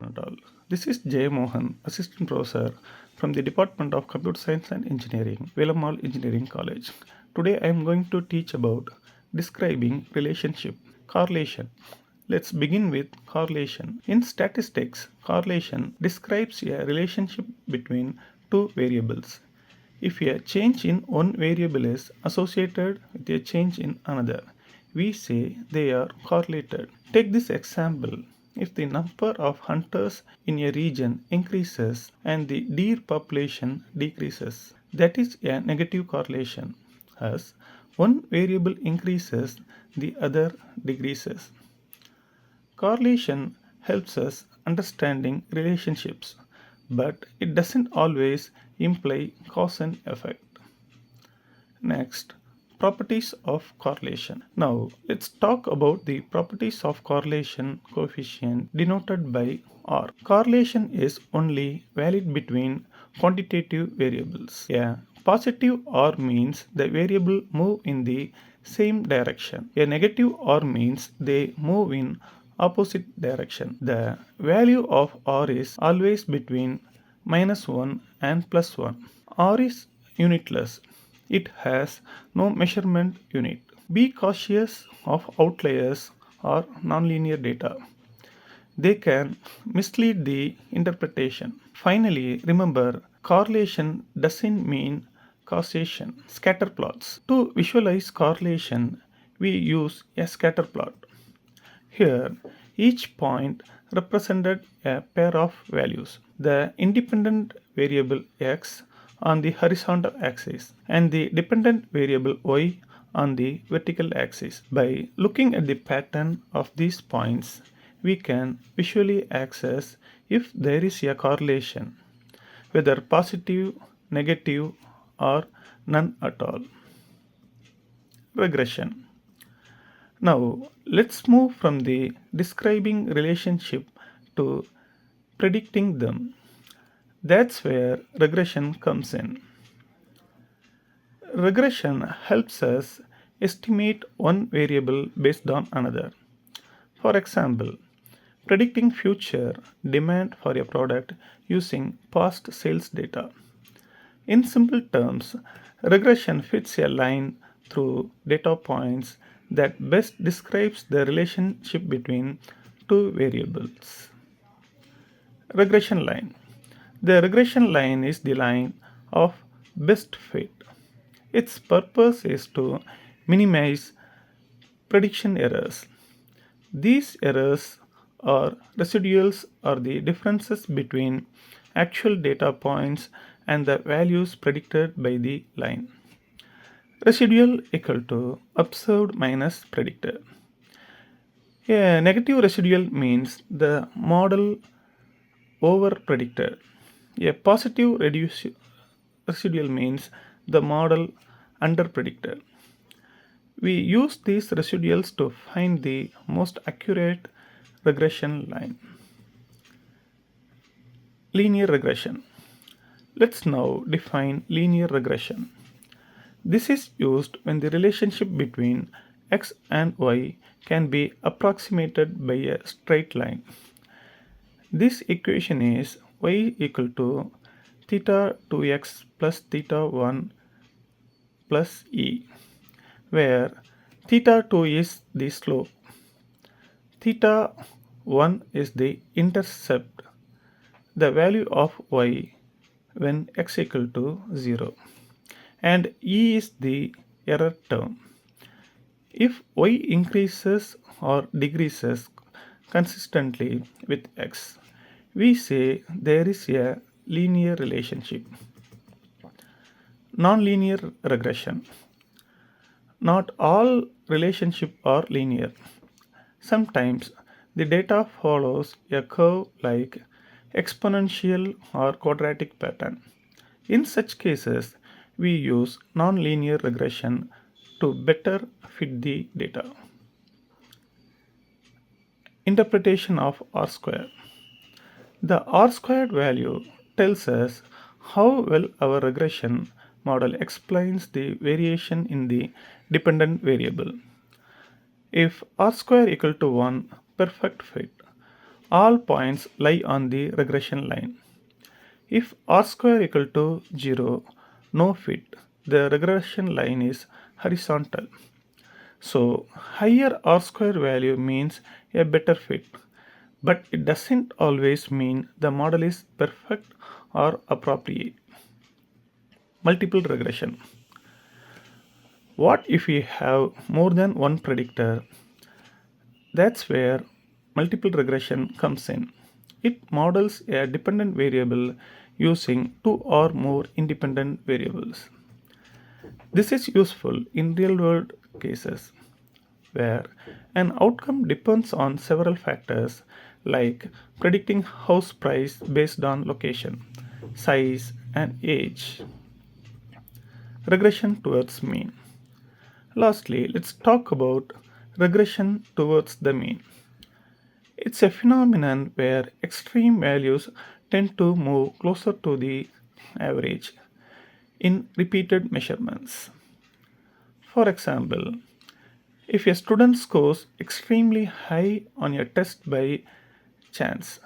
At all. This is Jay Mohan, Assistant Professor from the Department of Computer Science and Engineering, Velammal Engineering College. Today I am going to teach about describing relationship, correlation. Let's begin with correlation. In statistics, correlation describes a relationship between two variables. If a change in one variable is associated with a change in another, we say they are correlated. Take this example. If the number of hunters in a region increases and the deer population decreases, that is a negative correlation. As one variable increases, the other decreases. Correlation helps us understanding relationships, but it doesn't always imply cause and effect. Next, properties of correlation. Now, let's talk about the properties of correlation coefficient denoted by R. Correlation is only valid between quantitative variables. A positive R means the variable move in the same direction. A negative R means they move in opposite direction. The value of R is always between -1 and +1. R is unitless. It has no measurement unit. Be cautious of outliers or nonlinear data. They can mislead the interpretation. Finally, remember correlation doesn't mean causation. Scatter plots. To visualize correlation, we use a scatter plot. Here, each point represented a pair of values. The independent variable x on the horizontal axis and the dependent variable y on the vertical axis. By looking at the pattern of these points, we can visually access if there is a correlation, whether positive, negative, or none at all. Regression. Now, let's move from the describing relationship to predicting them. That's where regression comes in. Regression helps us estimate one variable based on another. For example, predicting future demand for a product using past sales data. In simple terms, regression fits a line through data points that best describes the relationship between two variables. Regression line. The regression line is the line of best fit. Its purpose is to minimize prediction errors. These errors or residuals are the differences between actual data points and the values predicted by the line. Residual equal to observed minus predicted. A negative residual means the model over predicted. A positive residual means the model under predicted. We use these residuals to find the most accurate regression line. Linear regression. Let's now define linear regression. This is used when the relationship between x and y can be approximated by a straight line. This equation is y equal to theta 2x plus theta 1 plus e, where theta 2 is the slope, theta 1 is the intercept, the value of y when x equal to 0, and e is the error term. If y increases or decreases consistently with x, we say there is a linear relationship. Nonlinear regression. Not all relationships are linear. Sometimes the data follows a curve like exponential or quadratic pattern. In such cases, we use nonlinear regression to better fit the data. Interpretation of R square. The R squared value tells us how well our regression model explains the variation in the dependent variable. If R square equal to 1, perfect fit. All points lie on the regression line. If r square equal to 0, no fit, the regression line is horizontal. So higher r square value means a better fit, but it doesn't always mean the model is perfect or appropriate. Multiple regression. What if we have more than one predictor? That's where multiple regression comes in. It models a dependent variable using two or more independent variables. This is useful in real world cases where an outcome depends on several factors like predicting house price based on location, size, and age. Regression towards mean. Lastly, let's talk about regression towards the mean. It's a phenomenon where extreme values tend to move closer to the average in repeated measurements. For example, if a student scores extremely high on a test by chance,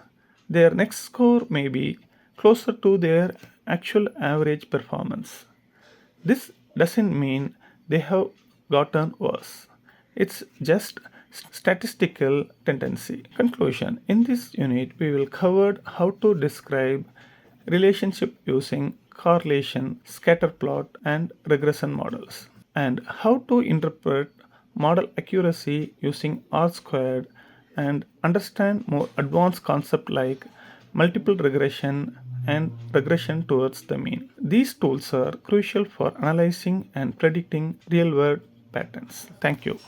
their next score may be closer to their actual average performance. This doesn't mean they have gotten worse. It's just statistical tendency. Conclusion. In this unit, we will cover how to describe relationship using correlation, scatter plot, and regression models, and how to interpret model accuracy using R squared and understand more advanced concepts like multiple regression and regression towards the mean. These tools are crucial for analyzing and predicting real world patterns. Thank you.